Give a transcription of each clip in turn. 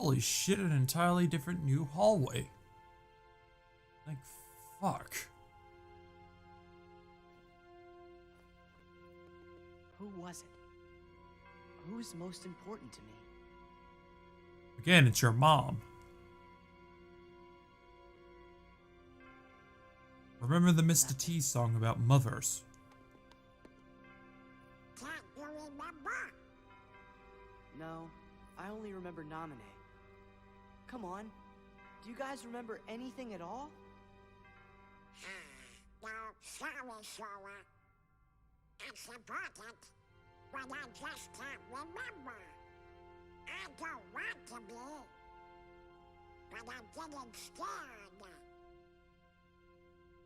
Holy shit, an entirely different new hallway. Like, fuck. Who was it? Who's most important to me? Again, it's your mom. Remember the Mr. T song about mothers? Can't you remember? No, I only remember Namine. Come on, do you guys remember anything at all? No, sorry, Sora. It's important, but I just can't remember. I don't want to be, but I'm getting scared.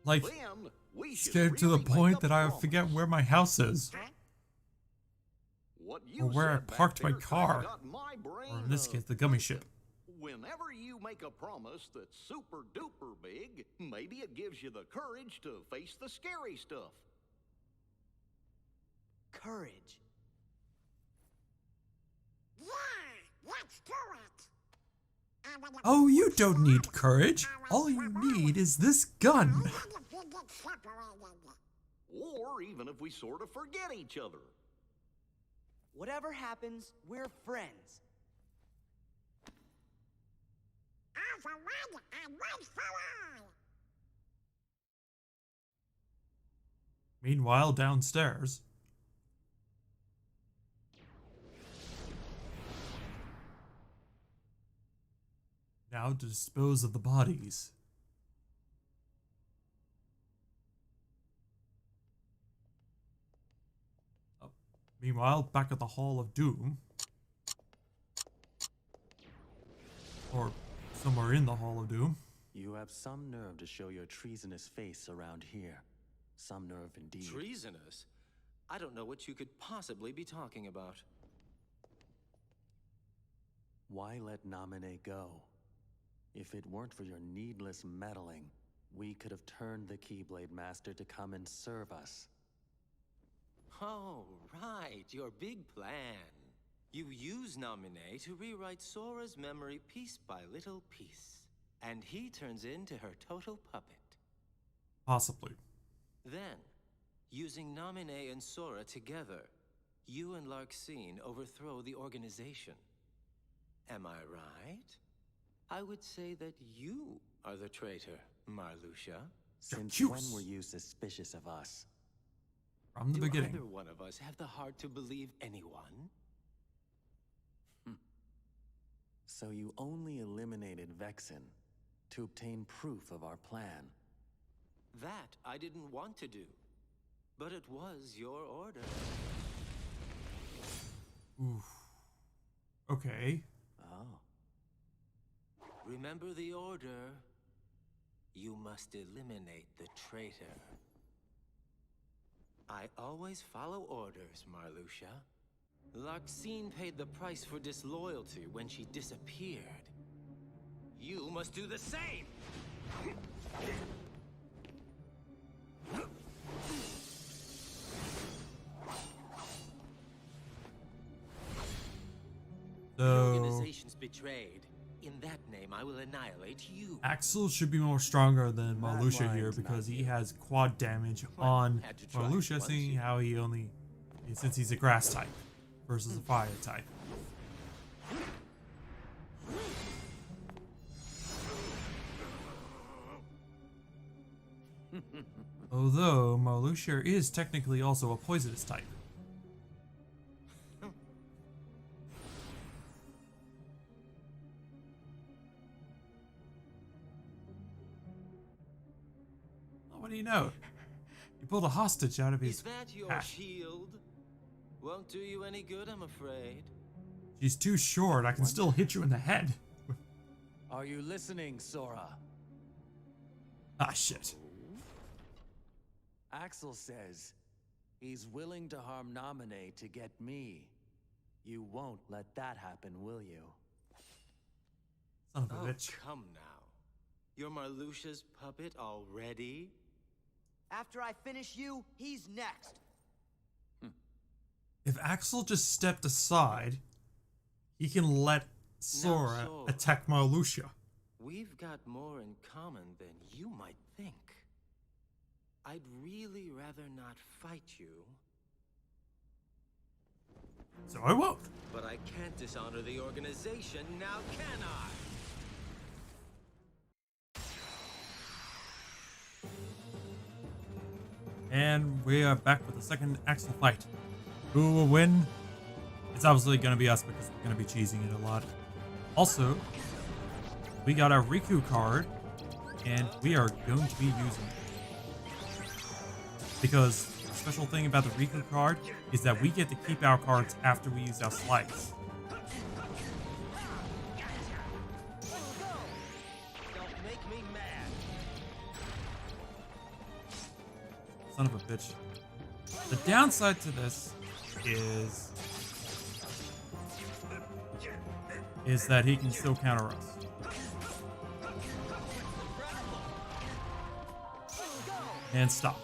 Like, Then we should scared to the really make point a that I promise. forget where my house is. What you Or where I said back parked my there kinda car. got my brain, Or in this case, the gummy ship. Whenever you make a promise that's super duper big, maybe it gives you the courage to face the scary stuff. Courage. Yeah, let's do it. I'm gonna Oh, you don't need courage. All you need is this gun. Even if we get separated. Or even if we sort of forget each other. Whatever happens, we're friends. All for one and one for all. Meanwhile, downstairs. Now to dispose of the bodies. Oh. Meanwhile, back at the Hall of Doom. Or somewhere in the Hall of Doom. You have some nerve to show your treasonous face around here. Some nerve indeed. Treasonous? I don't know what you could possibly be talking about. Why let Namine go? If it weren't for your needless meddling, we could have turned the Keyblade Master to come and serve us. Oh, right, your big plan. You use Namine to rewrite Sora's memory piece by little piece. And he turns into her total puppet. Possibly. Then, using Namine and Sora together, you and Larxene overthrow the organization. Am I right? I would say that you are the traitor, Marlucia. Since Juice. when were you suspicious of us? From the Do beginning. either one of us have the heart to believe anyone? So you only eliminated Vexen to obtain proof of our plan. That I didn't want to do. But it was your order. Oof. Okay. Oh. Remember the order. You must eliminate the traitor. I always follow orders, Marlucia. Larxene paid the price for disloyalty when she disappeared. You must do the same! The So organization's betrayed. In that name, I will annihilate you. Axel should be more stronger than That Malucia here line's because not he you. has quad damage Well, on had to try, Marlucia, once seeing you- how he only, since he's a grass type versus a fire type. Although Marlucia is technically also a poisonous type. Oh, what do you know? You pulled a hostage out of his Is that your hat. shield? Won't do you any good, I'm afraid. She's too short. I can still hit you in the head. Are you listening, Sora? Ah, shit. Axel says he's willing to harm Namine to get me. You won't let that happen, will you? Son of a Oh, bitch. come now. You're Marlucia's puppet already? After I finish you, he's next. If Axel just stepped aside, he can let Sora Sora. attack Marluxia. We've got more in common than you might think. I'd really rather not fight you. So I won't. But I can't dishonor the organization, now can I? And we are back with the second Axel fight. Who will win? It's obviously going to be us because we're going to be cheesing it a lot. Also, we got our Riku card, and we are going to be using it. Because the special thing about the Riku card is that we get to keep our cards after we use our slides. Don't make me mad. Son of a bitch. The downside to this is that he can still counter us. And stop.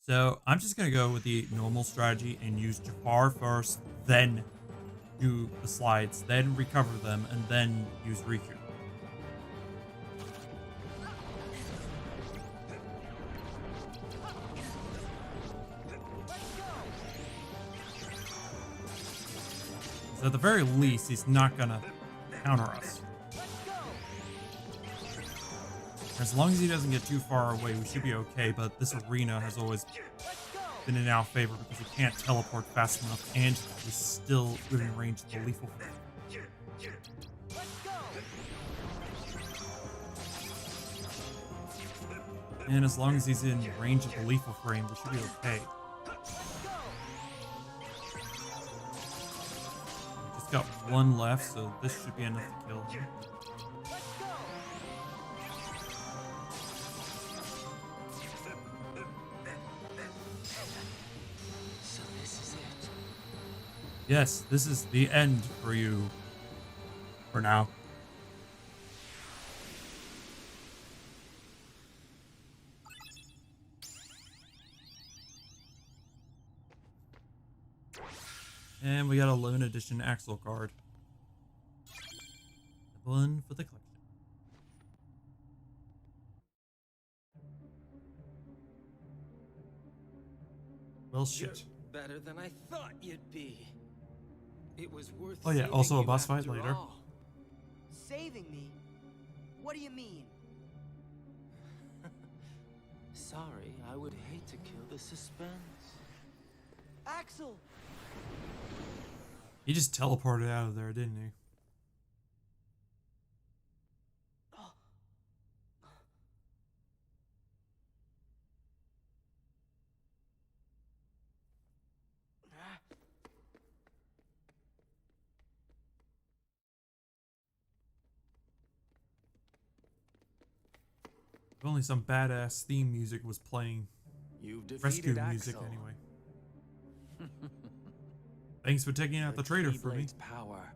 So I'm just gonna go with the normal strategy and use Jafar first, then do the slides, then recover them, and then use Riku. So at the very least, he's not gonna counter us. As long as he doesn't get too far away, we should be okay, but this arena has always been in our favor because he can't teleport fast enough and he's still within range of the lethal frame. And as long as he's in range of the lethal frame, we should be okay. Just got one left, so this should be enough to kill him. Yes, this is the end for you. For now. And we got a limited edition Axel card. One for the collection. Well, shit. You're better than I thought you'd be. It was worth Oh yeah, saving also a you boss fight after later. all. Saving me? What do you mean? Sorry, I would hate to kill the suspense. Axel! He just teleported out of there, didn't he? If only some badass theme music was playing. You've Rescue defeated music, Axel. anyway. Thanks for taking out the traitor for me. Keyblade's power.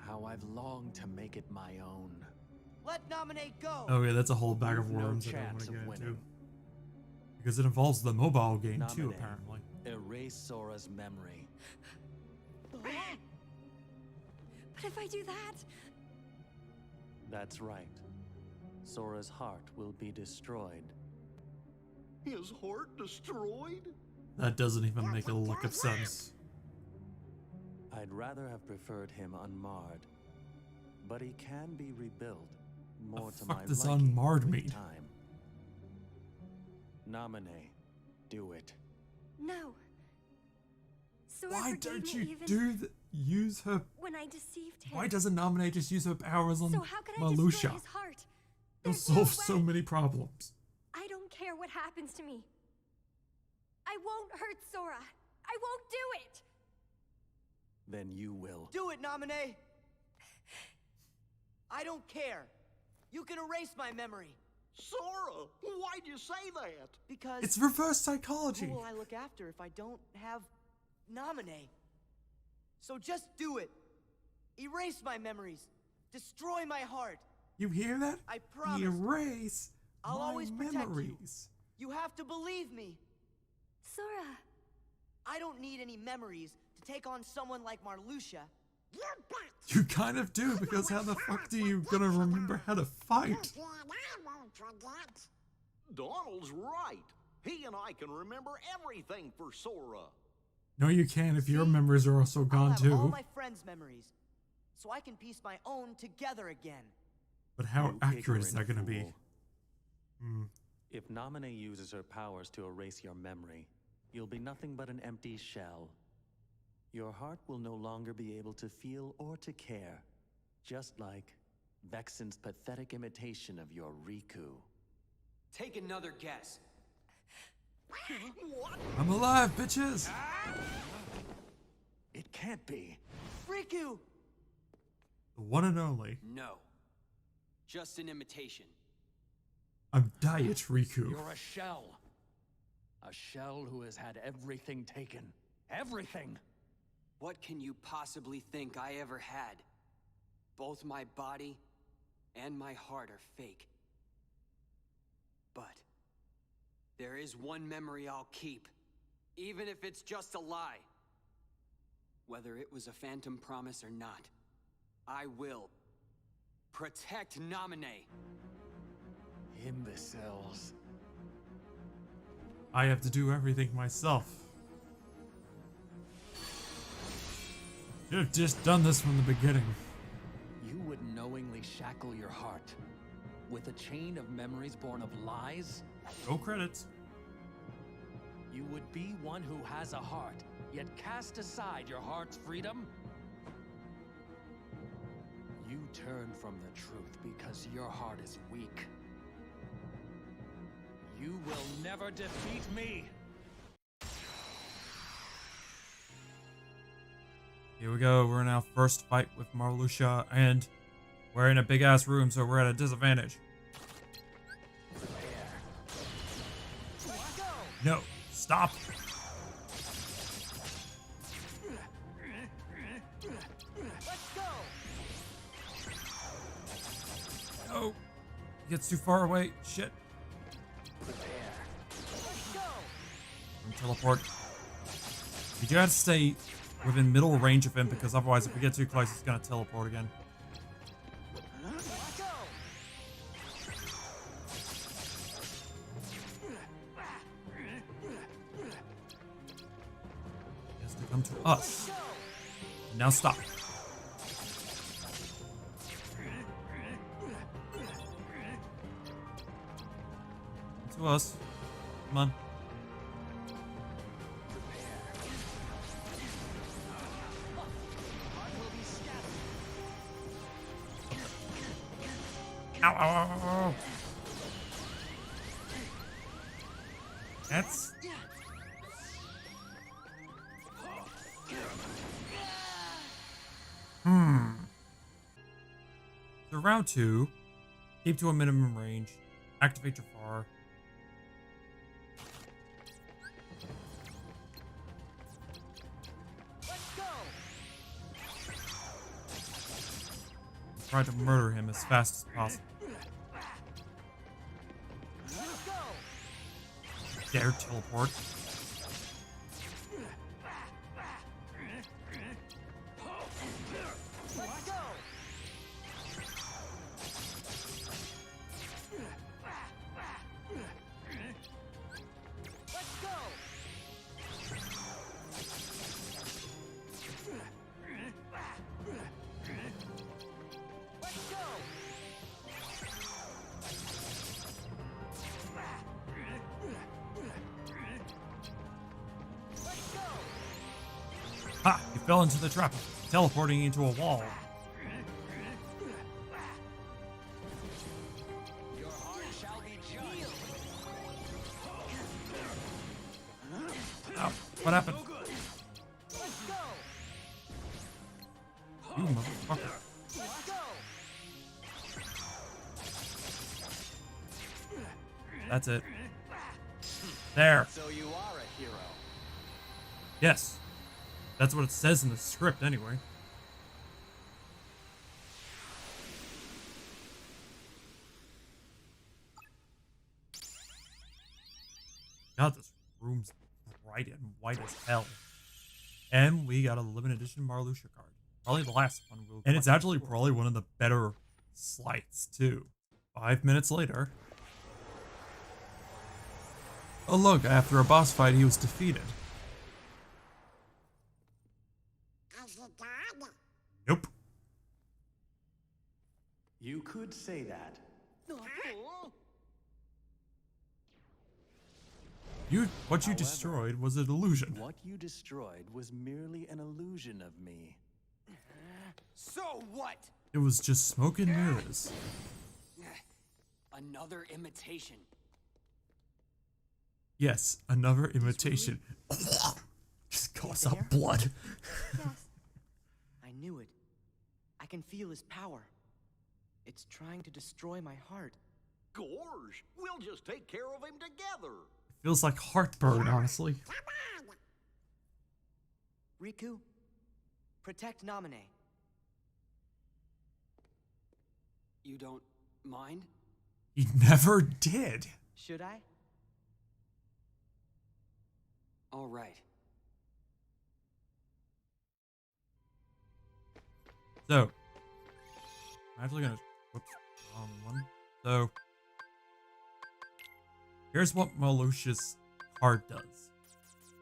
How I've longed to make it my own. Let Nominate go! Oh yeah, that's a whole bag of You've no worms I don't want chance to of get into. winning. Because it involves the mobile game too, Nominate. apparently. Erase Sora's memory. But if I do that... That's right. Sora's heart will be destroyed. His heart destroyed? That doesn't even make a lick of sense. I'd rather have preferred him unmarred. But he can be rebuilt more The to fuck my does liking unmarred with mean? time. Nominate. Do it. No. Sora Why forgave don't me you even do the use her? when I deceived him. Why doesn't Nominate just use her powers on So how could I destroy Malucia? his heart? It'll There's no solve so way. many problems. I don't care what happens to me. I won't hurt Sora. I won't do it. Then you will. Do it, Nominate! I don't care. You can erase my memory. Sora, why'd you say that? Because It's reverse psychology. who will I look after if I don't have Nominate? So just do it. Erase my memories. Destroy my heart. You hear that? I promise. Erase I'll my always protect memories. You have to believe me. Sora. I don't need any memories to take on someone like Marlucia. You bet. You kind of do, because how the fuck do you gonna remember how to fight? You said I won't forget. Donald's right. He and I can remember everything for Sora. No, you can't if your memories are also I'll gone have too. all my friends' memories, so I can piece my own together again. But how You accurate is that ignorant gonna be? fool. If Namine uses her powers to erase your memory, you'll be nothing but an empty shell. Your heart will no longer be able to feel or to care, just like Vexen's pathetic imitation of your Riku. Take another guess. I'm alive, bitches! It can't be. Riku! The one and only. No. Just an imitation. I'm Diet Riku. You're a shell. A shell who has had everything taken. Everything! What can you possibly think I ever had? Both my body and my heart are fake. But there is one memory I'll keep, even if it's just a lie. Whether it was a phantom promise or not, I will protect Namine. Imbeciles. I have to do everything myself. Should have just done this from the beginning. You would knowingly shackle your heart with a chain of memories born of lies? No credits. You would be one who has a heart, yet cast aside your heart's freedom? You turn from the truth because your heart is weak. You will never defeat me! Here we go. We're in our first fight with Marluxia, and we're in a big ass room, so we're at a disadvantage. No, stop. Let's go! No. He gets too far away. Shit. Let's go! Teleport. You gotta stay within middle range of him, because otherwise if we get too close, he's gonna teleport again. Let's go! He has to come to us. Go! Now stop. To us. Come on. Ow, ow, ow, ow, ow. That's... So round 2, keep to a minimum range, activate your far. Let's go! Try to murder him as fast as possible. Let's go! Dare teleport. Let's go! Let's go! Let's go! Let's go! Ha! You fell into the trap, teleporting into a wall. Your heart shall be judged. Ow, what happened? Let's go! You motherfucker. Let's go! That's it. There. So you are a hero. Yes. That's what it says in the script anyway. God, this room's bright and white as hell. And we got a limited edition Marluxia card. Probably the last one we'll collect. And it's actually probably one of the better slights too. 5 minutes later. Oh look, after a boss fight he was defeated. Is he dead? Nope. You could say that. What you However, destroyed was an illusion. What you destroyed was merely an illusion of me. So what? It was just smoke and mirrors. Another imitation. Yes, another imitation. Just coughs up blood. Yes. I knew it. I can feel his power. It's trying to destroy my heart. Gorge, we'll just take care of him together. Feels like heartburn, honestly. Come on! Riku, protect Namine. You don't mind? He never did. Should I? All right. So, I'm actually gonna, whoops, wrong one. So, here's what Malucia's card does.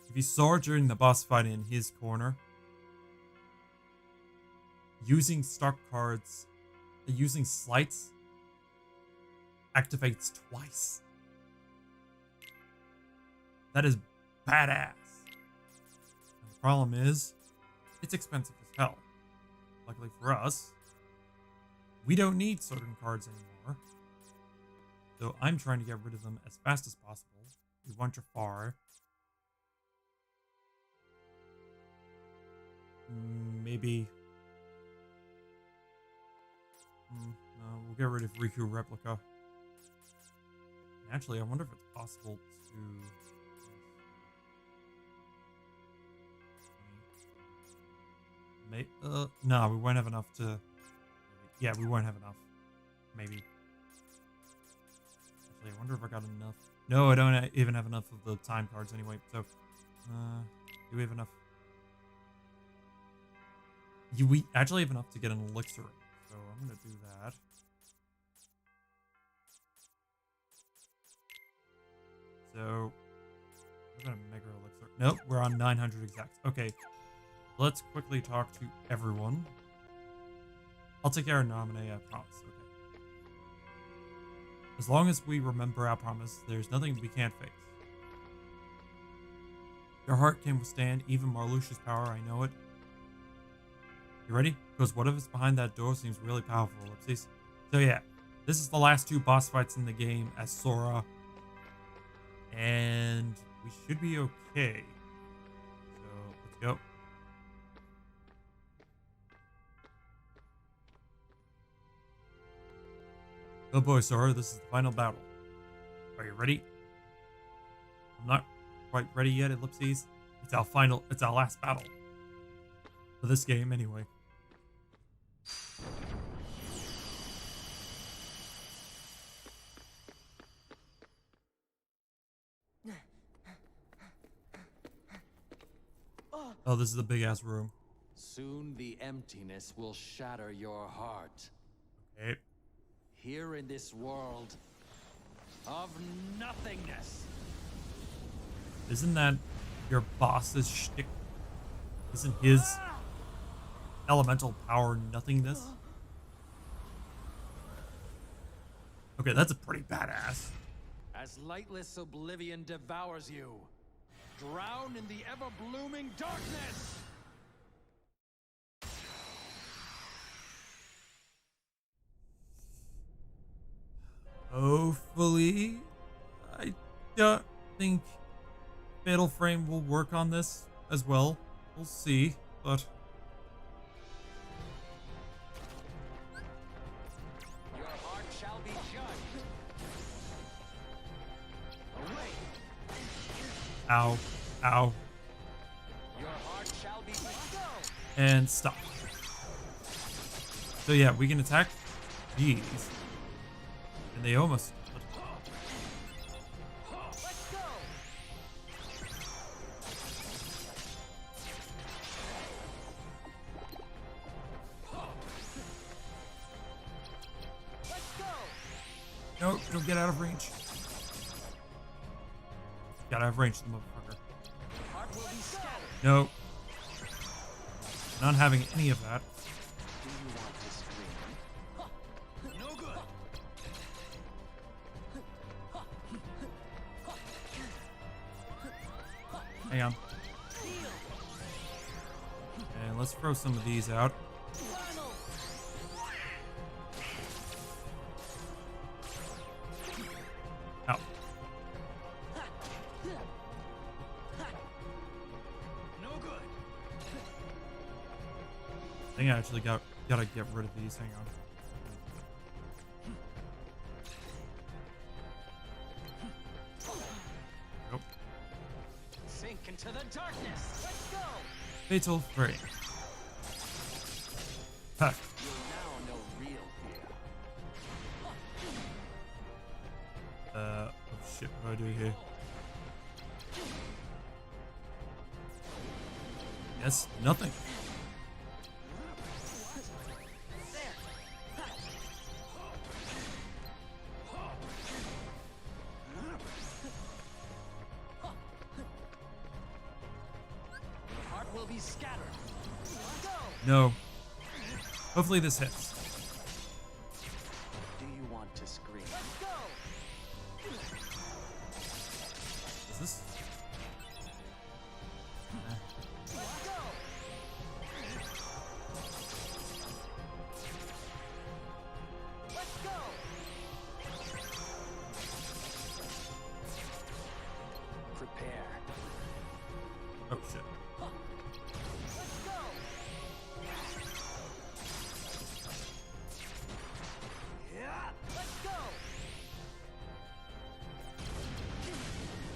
If you saw during the boss fight in his corner, using stock cards, using slights, activates twice. That is badass. And the problem is, it's expensive as hell. Luckily for us, we don't need certain cards anymore. So I'm trying to get rid of them as fast as possible. We want Jafar. Maybe. No, we'll get rid of Riku Replica. Actually, I wonder if it's possible to... no, we won't have enough to... Yeah, we won't have enough. Maybe. Actually, I wonder if I got enough. No, I don't even have enough of the time cards anyway. So, do we have enough? We actually have enough to get an elixir. So I'm gonna do that. So, we're gonna mega elixir. Nope, we're on 900 exacts. Okay, let's quickly talk to everyone. I'll take care of Nominee, I promise. Okay. As long as we remember our promise, there's nothing we can't face. Your heart can withstand even Marluxia's power, I know it. You ready? Because whatever's behind that door seems really powerful, Ellipses. So yeah, this is the last 2 boss fights in the game as Sora. And we should be okay. So, let's go. Oh boy, Sora, this is the final battle. Are you ready? I'm not quite ready yet, Ellipses. It's our last battle. For this game, anyway. Oh, this is a big ass room. Soon the emptiness will shatter your heart. Okay. Here in this world of nothingness. Isn't that your boss's shtick? Isn't his elemental power nothingness? Okay, that's a pretty badass. As lightless oblivion devours you, drown in the ever-blooming darkness! Hopefully, I don't think Fatal Frame will work on this as well. We'll see, but... Your heart shall be judged. Away. Ow. Ow. Your heart shall be And stop. So yeah, we can attack these. And they almost... No, don't get out of range. Gotta have range, the motherfucker. No. Not having any of that. Hang on. And let's throw some of these out. Out. I think I actually gotta get rid of these. Hang on. Nope. Sink into the darkness. Let's go. Fatal frame. Huh. You'll now know real fear. Oh shit, what do I do here? Yes, nothing. Will be scattered. No. Hopefully this hits. Do you want to scream? Is this? Prepare. Oh shit.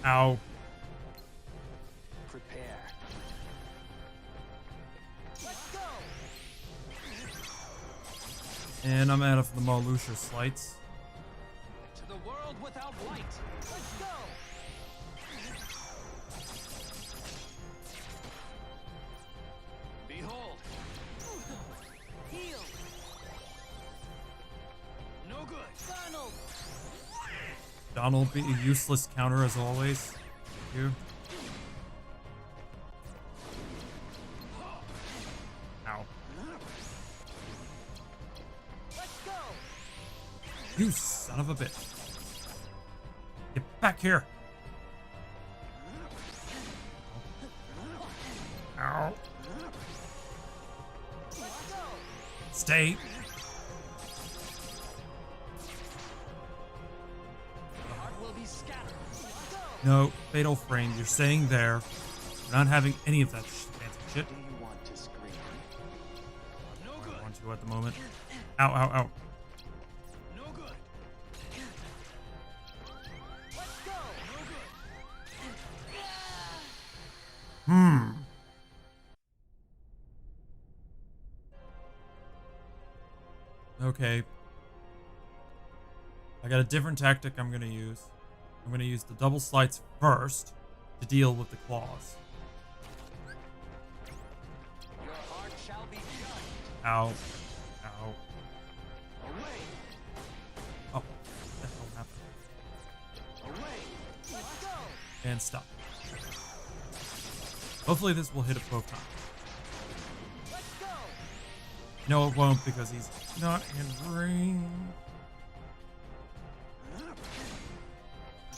Ow. Prepare. And I'm out of the Marluxia slights. To the world without light. Let's go. Behold. Heal. No good. Donald. Donald be a useless counter as always. Thank you. Ow. Let's go. You son of a bitch. Get back here. Ow. Stay. No, fatal frame. You're staying there. You're not having any of that fancy shit. Do you want to scream? No I good. don't want to at the moment. Ow, ow, ow. No good. Let's go. No good. Okay. I got a different tactic I'm gonna use. I'm gonna use the double slides first to deal with the claws. Your heart shall be judged. Ow. Ow. Away. Oh. What the hell happened? Away. Let's go. And stop. Hopefully this will hit it both times. Let's go. No, it won't because he's not in range.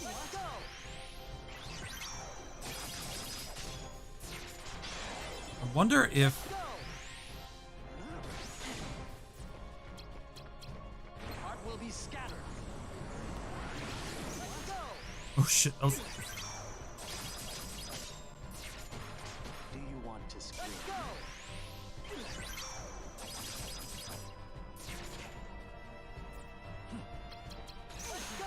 Let's go. I wonder if... Go. Heart will be scattered. Let's go. Oh shit, that was... Do you want to scream? Go. Let's go.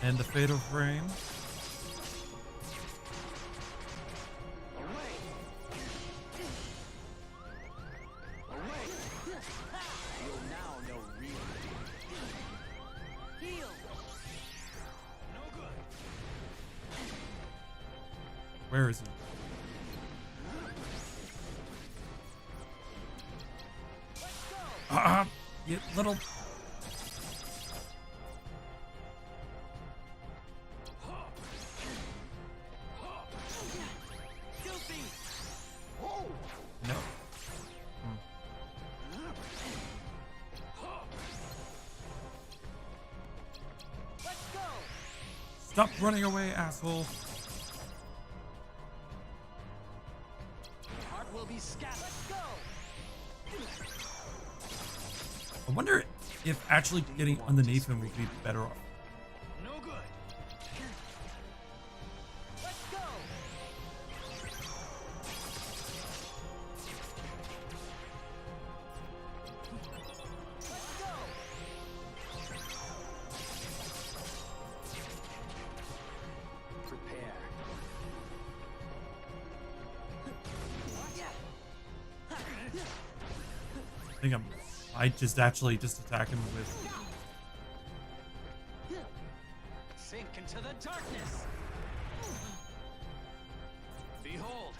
And the fatal frame. Where is he? You little. No. Stop running away, asshole. Heart will be scattered. Let's go. I wonder if actually getting underneath him would be better off. No good. Let's go. Let's go. Prepare. I think I just actually just attack him with. Sink into the darkness. Behold.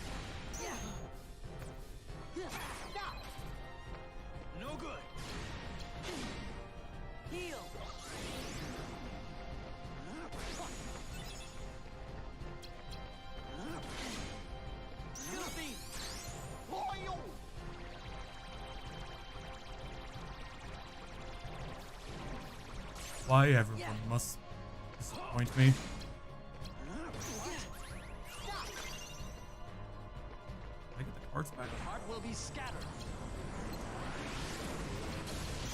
No good. Heal. Filthy. Loyal. Why everyone must disappoint me? Can I get the cards back? Heart will be scattered.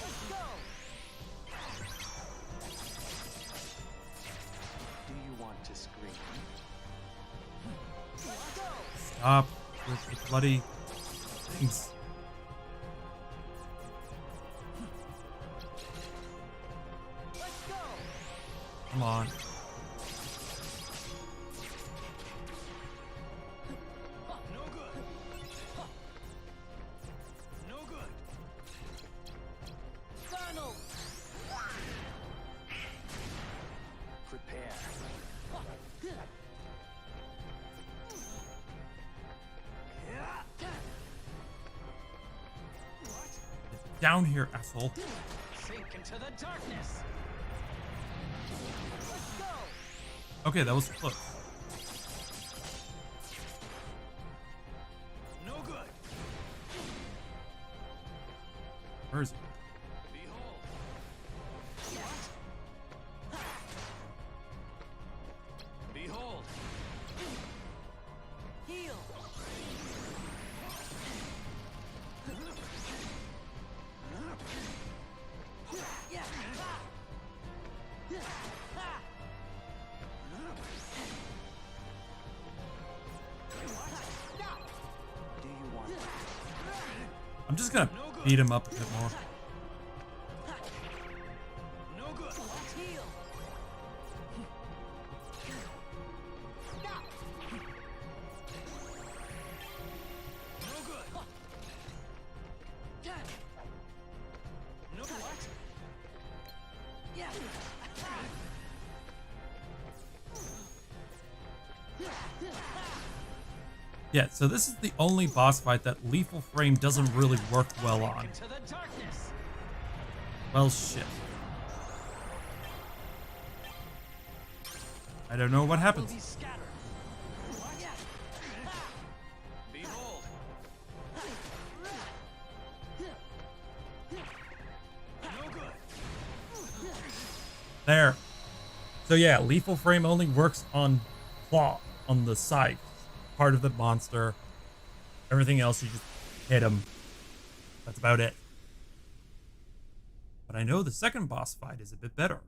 Let's go. Do you want to scream? Let's go. Stop with the bloody things. Let's go. Come on. No good. No good. Final. Prepare. Down here, asshole. Sink into the darkness. Let's go. Okay, that was close. No good. Where is he? Behold. Behold. Heal. I'm just gonna beat him up a bit more. No good. Heal. No good. No what? Yeah. Yeah, so this is the only boss fight that Lethal Frame doesn't really work well on. Into the darkness. Well, shit. I don't know what Will happens. be scattered. Behold. No good. There. So yeah, Lethal Frame only works on claw, on the side, part of the monster. Everything else, you just hit him. That's about it. But I know the second boss fight is a bit better.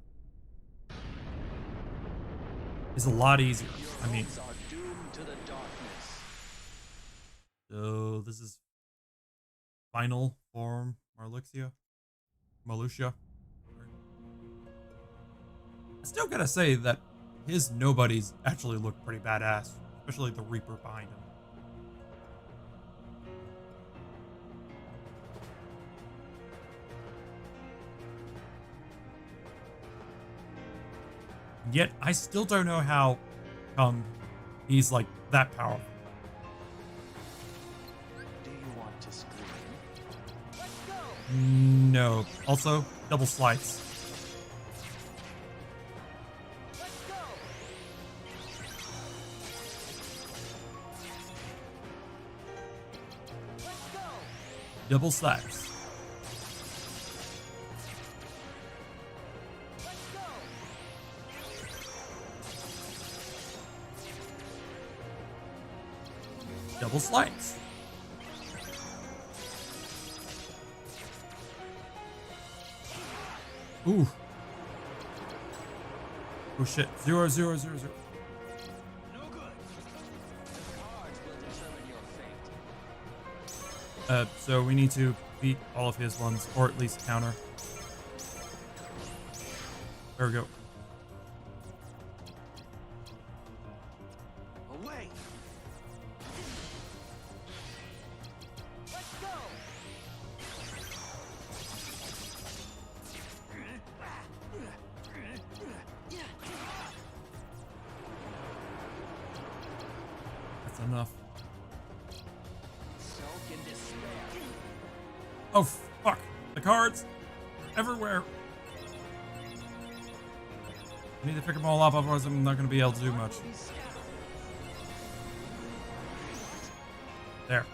It's a lot easier. I mean, Are doomed to the darkness. so this is final form Marluxia. Malucia. I still gotta say that his nobodies actually look pretty badass, especially the Reaper behind him. Yet, I still don't know how come he's like that powerful. Do you want to scream? No. Also, double slice. Double slice. Double slice. Ooh. Oh shit. 0, 0, 0, 0. No good. The cards will determine your fate. So we need to beat all of his ones, or at least counter. There we go. Away. Let's go. That's enough. Soak in despair. Oh, fuck. The cards. Everywhere. I need to pick them all up, otherwise I'm not going to be able to do much. There.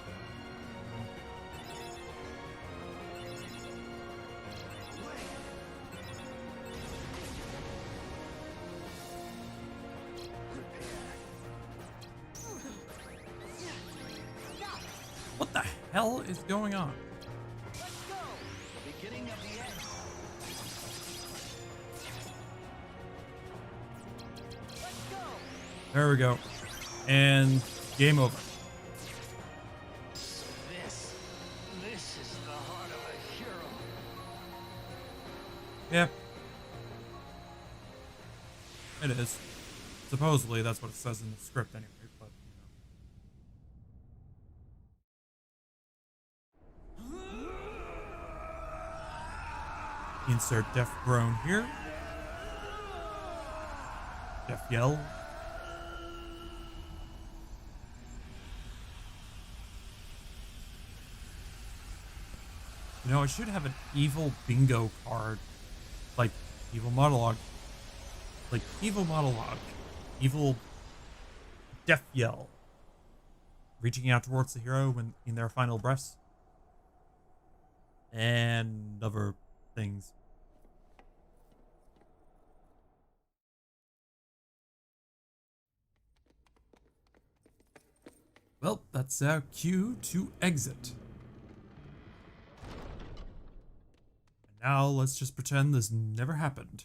What the hell is going on? Beginning of the end. There we go. And game over. This is the heart of a hero. Yeah. It is. Supposedly, that's what it says in the script anyway, but, you know. Insert deaf groan here. Deaf yell. You know, I should have an evil bingo card. Like, evil monologue. Like, evil monologue. Evil death yell. Reaching out towards the hero when in their final breaths. And other things. Well, that's our cue to exit. Now let's just pretend this never happened.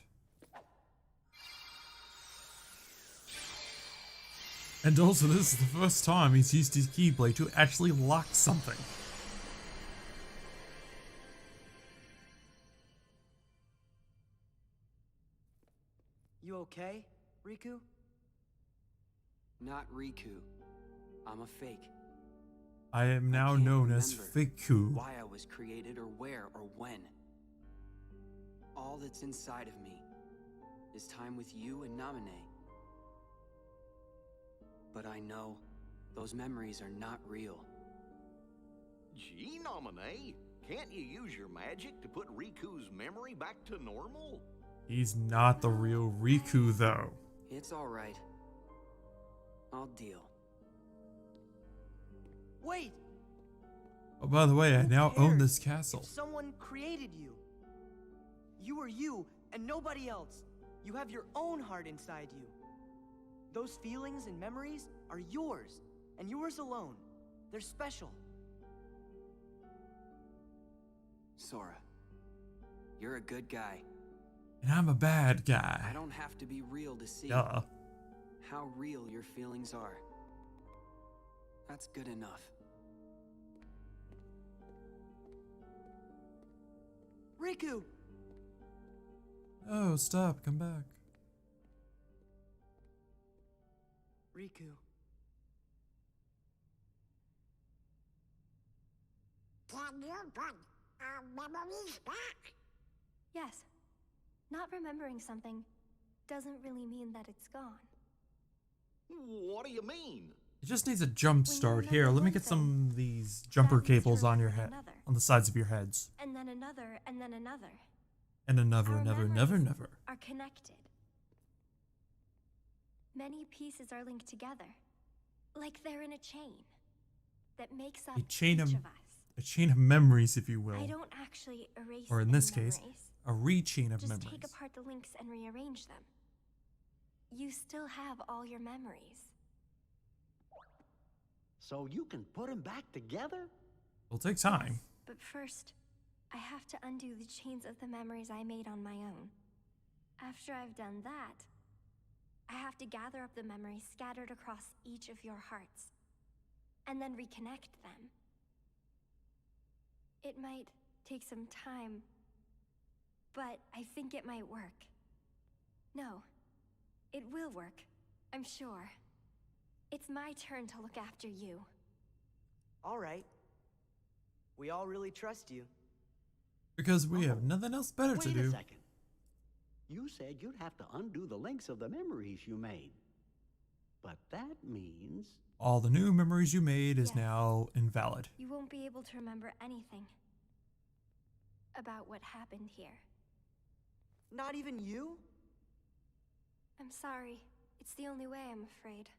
And also, this is the first time he's used his Keyblade to actually lock something. You okay, Riku? Not Riku. I'm a fake. I am now can't known as remember Faku. Why I was created, or where, or when. All that's inside of me is time with you and Namine. But I know those memories are not real. Gee, Nominee, can't you use your magic to put Riku's memory back to normal? He's not the real Riku, though. It's all right. I'll deal. Wait! Oh, by the way, I Who now own cares this castle. if someone created you. You are you and nobody else. You have your own heart inside you. Those feelings and memories are yours, and yours alone. They're special. Sora, you're a good guy. And I'm a bad I guy. don't have to be real to see Duh. how real your feelings are. That's good enough. Riku! Oh, stop. Come back. Riku. Can you put our memories back? Yes. Not remembering something doesn't really mean that it's gone. What do you mean? It just needs a jump When you start. Here, remember let me one get thing, some of these jumper that means to cables on your remember head, another. on the sides of your heads. And then another, and then another. And another, Our never, memories never, never. are connected. Many pieces are linked together, like they're in a chain that makes up each of us. A chain of memories, if you will. I don't actually erase Or in any this case, memories. a re-chain of Just memories. take apart the links and rearrange them. You still have all your memories. So you can put them back together? It'll take time. But first, I have to undo the chains of the memories I made on my own. After I've done that, I have to gather up the memories scattered across each of your hearts, and then reconnect them. It might take some time, but I think it might work. No, it will work, I'm sure. It's my turn to look after you. All right. We all really trust you. Because we have nothing else better to Wait do. a second. You said you'd have to undo the links of the memories you made. But that means... All the new memories you made is Yes. now invalid. You won't be able to remember anything about what happened here. Not even you? I'm sorry. It's the only way, I'm afraid.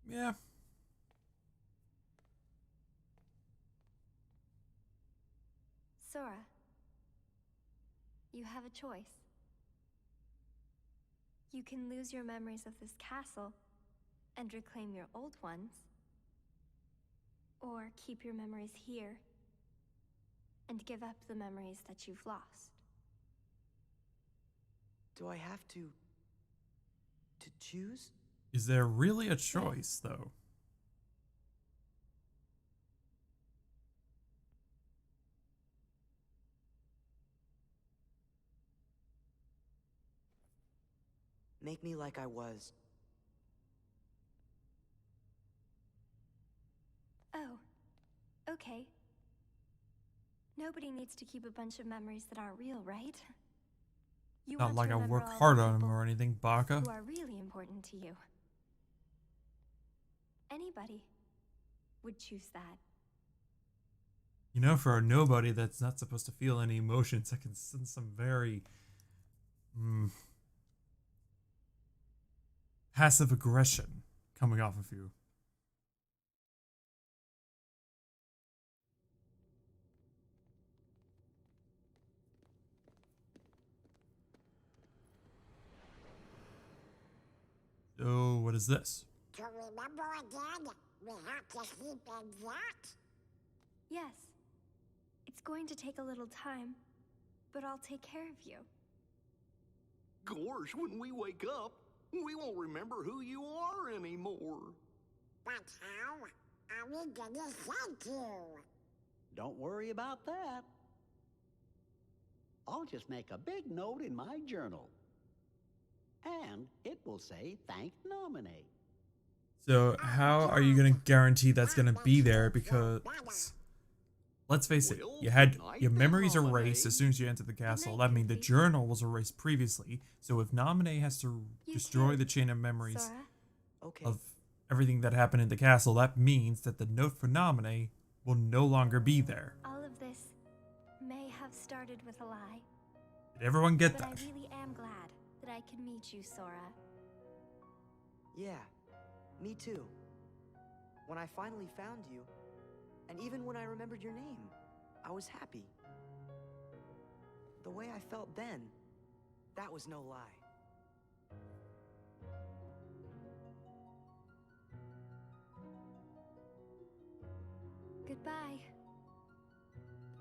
Yeah. Sora, you have a choice. You can lose your memories of this castle and reclaim your old ones, or keep your memories here and give up the memories that you've lost. Do I have to choose? Is there really a choice, though? Make me like I was. Oh, okay. Nobody needs to keep a bunch of memories that aren't real, right? You Not want like to I remember work all the hard on them people or anything, Baka. who are really important to you. Anybody would choose that. You know, for a nobody that's not supposed to feel any emotions, I can sense some very... passive aggression coming off of you. So, what is this? To remember again, we have to sleep in that? Yes. It's going to take a little time, but I'll take care of you. Gosh, when we wake up, we won't remember who you are anymore. But how are we gonna thank you? Don't worry about that. I'll just make a big note in my journal. And it will say, thank Nominate. So, how are you going to guarantee that's going to be there? Because, let's face it, you had your memories erased as soon as you entered the castle. That means the journal was erased previously. So, if Nominate has to destroy the chain of memories Sora, Okay. of everything that happened in the castle, that means that the note for Nominate will no longer be there. all of this may have started with a lie, Did everyone get but I that? really am glad that I could meet you, Sora. Yeah, me too. When I finally found you, and even when I remembered your name, I was happy. The way I felt then, that was no lie. Goodbye.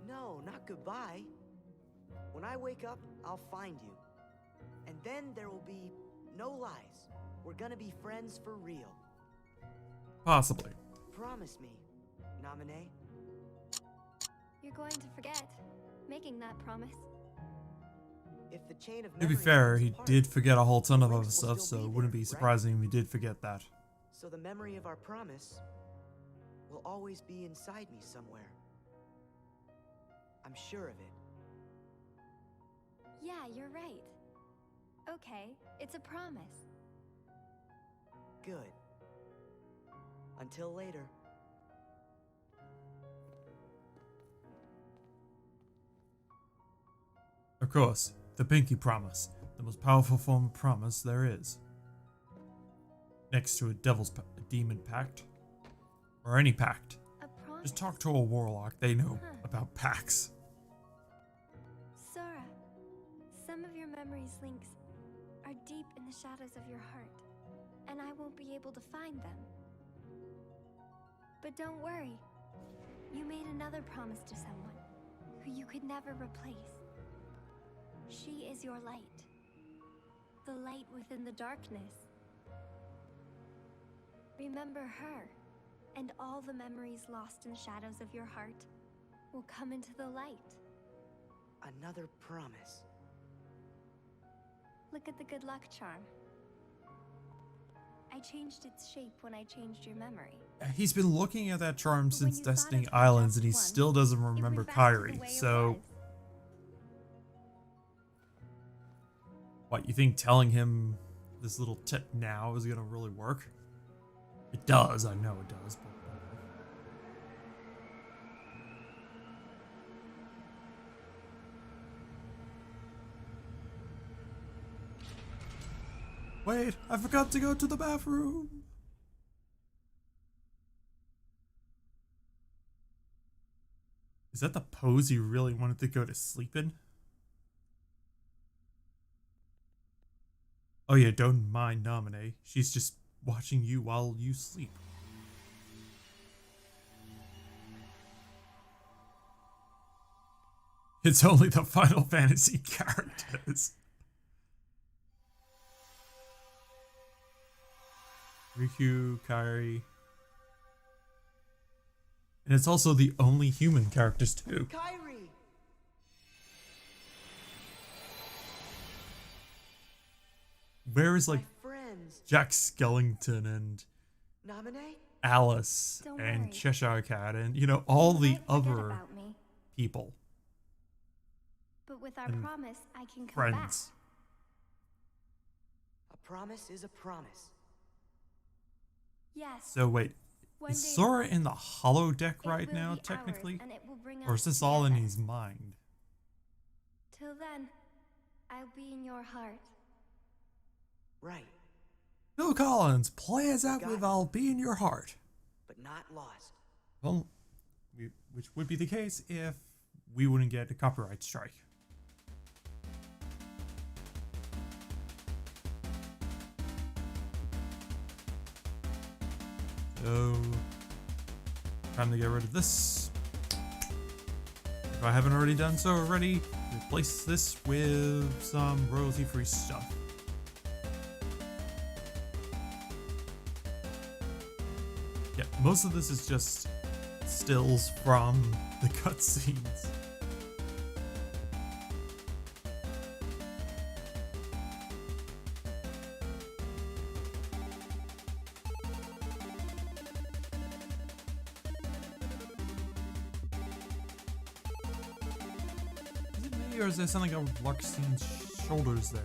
No, not goodbye. When I wake up, I'll find you. And then there will be no lies. We're gonna be friends for real. Possibly. Promise me, Naminé. You're going to forget making that promise. If the chain of To be memory fair, comes he apart, did forget a whole ton of the other links will stuff, still so it be wouldn't there, be right? surprising if he did forget that. So the memory of our promise will always be inside me somewhere. I'm sure of it. Yeah, you're right. Okay, it's a promise. Good. Until later. Of course, the Pinky Promise, the most powerful form of promise there is. Next to a demon pact, or any pact. A promise. Just talk to a warlock, they know about pacts. Sora, some of your memories links are deep in the shadows of your heart, and I won't be able to find them. But don't worry, you made another promise to someone who you could never replace. She is your light, the light within the darkness. Remember her, and all the memories lost in the shadows of your heart will come into the light. Another promise. Look at the good luck charm. I changed its shape when I changed your memory. He's been looking at that charm But when since you thought Destiny of it Islands, just and he once, still doesn't it remember went back to the Kairi, way it so... was. What, you think telling him this little tip now is gonna really work? It does, I know it does, but... Wait, I forgot to go to the bathroom! Is that the pose he really wanted to go to sleep in? Oh yeah, don't mind Naminé. She's just watching you while you sleep. It's only the Final Fantasy characters. Riku, Kairi. And it's also the only human characters too. Kairi! Where is like My friends. Jack Skellington and Naminé? Alice Don't and worry. Cheshire Cat and, you know, all You the might forget other about me, people, but with our and promise, I can come back. friends. A promise is a promise. Yes. So wait, one is day Sora in the holodeck it right will now, be technically? ours, and it will bring Or us is this all in together. his mind? Till then, I'll be in your heart. Right, Phil Collins, play us out Got with it. I'll Be in Your Heart. but not lost. Well, which would be the case if we wouldn't get a copyright strike. So, time to get rid of this. If I haven't already done so already, replace this with some royalty-free stuff. Yeah, most of this is just stills from the cutscenes. Is it me, or is there something on Luxine's shoulders there?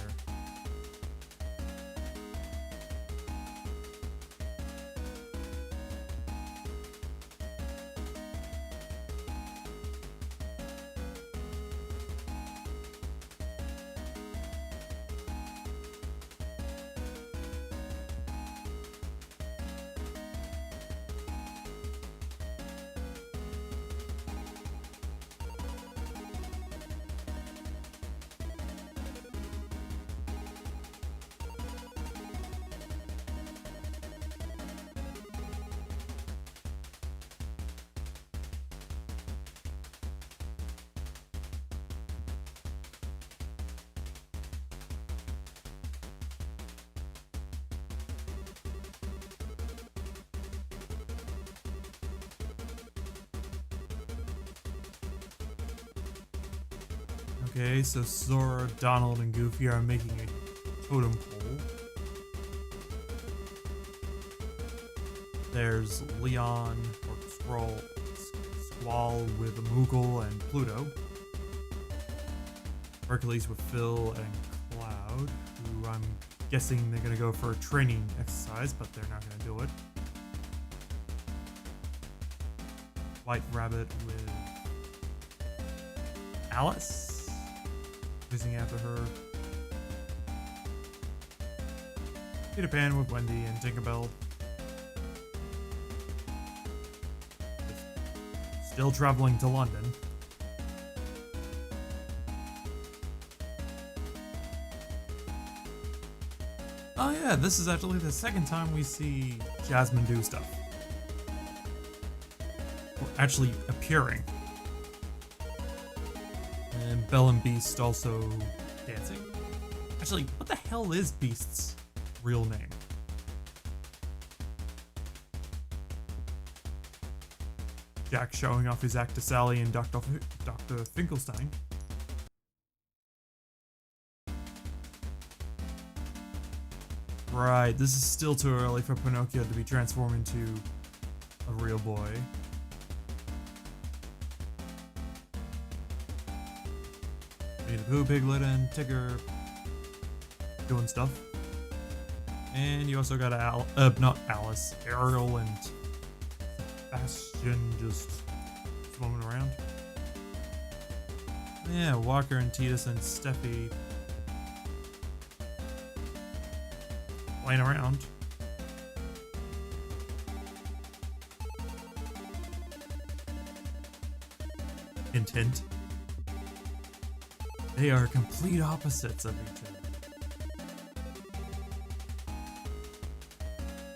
Okay, so Sora, Donald, and Goofy are making a totem pole. There's Leon, or Squall with Moogle and Pluto. Hercules with Phil and Cloud, who I'm guessing they're gonna go for a training exercise, but they're not gonna do it. White Rabbit with Alice, chasing after her. Peter Pan with Wendy and Tinkerbell. Still traveling to London. Oh yeah, this is actually the second time we see Jasmine do stuff. Or actually appearing. And Belle and Beast also dancing. Actually, what the hell is Beast's real name? Jack showing off his act to Sally and Dr. Finkelstein. Right, this is still too early for Pinocchio to be transformed into a real boy. Winnie the Pooh, Piglet, and Tigger doing stuff. And you also got not Alice, Ariel and Bastion just swimming around. Yeah, Walker and Titus and Steffi playing around. Hint, hint. They are complete opposites of each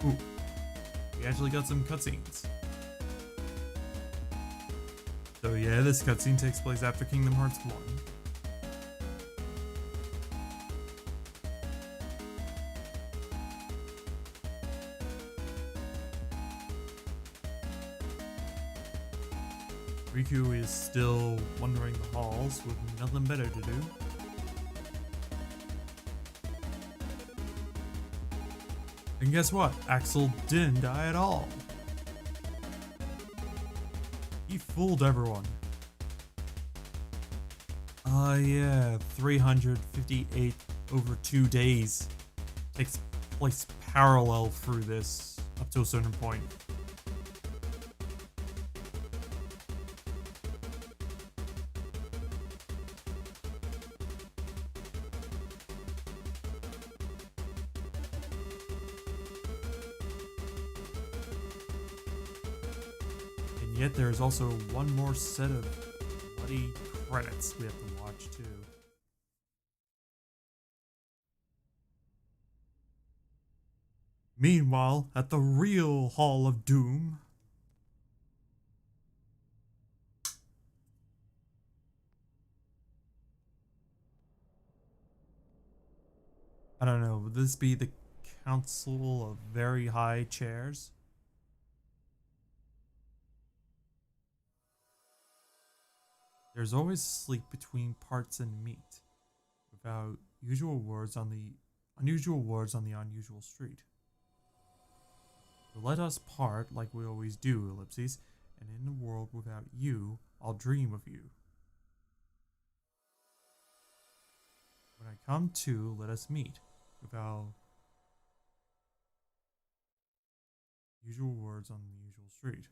other. Ooh, we actually got some cutscenes. So yeah, this cutscene takes place after Kingdom Hearts 1. Riku is still wandering the halls with nothing better to do. And guess what? Axel didn't die at all. He fooled everyone. Yeah, 358 over 2 days takes place parallel through this up to a certain point. And yet there's also one more set of bloody credits we have to watch too. Meanwhile, at the real Hall of Doom, I don't know, would this be the Council of Very High Chairs? There's always sleep between parts and meat, without unusual words on the unusual street. So let us part like we always do, ellipses, and in the world without you, I'll dream of you. When I come to, let us meet, without usual words on the usual street.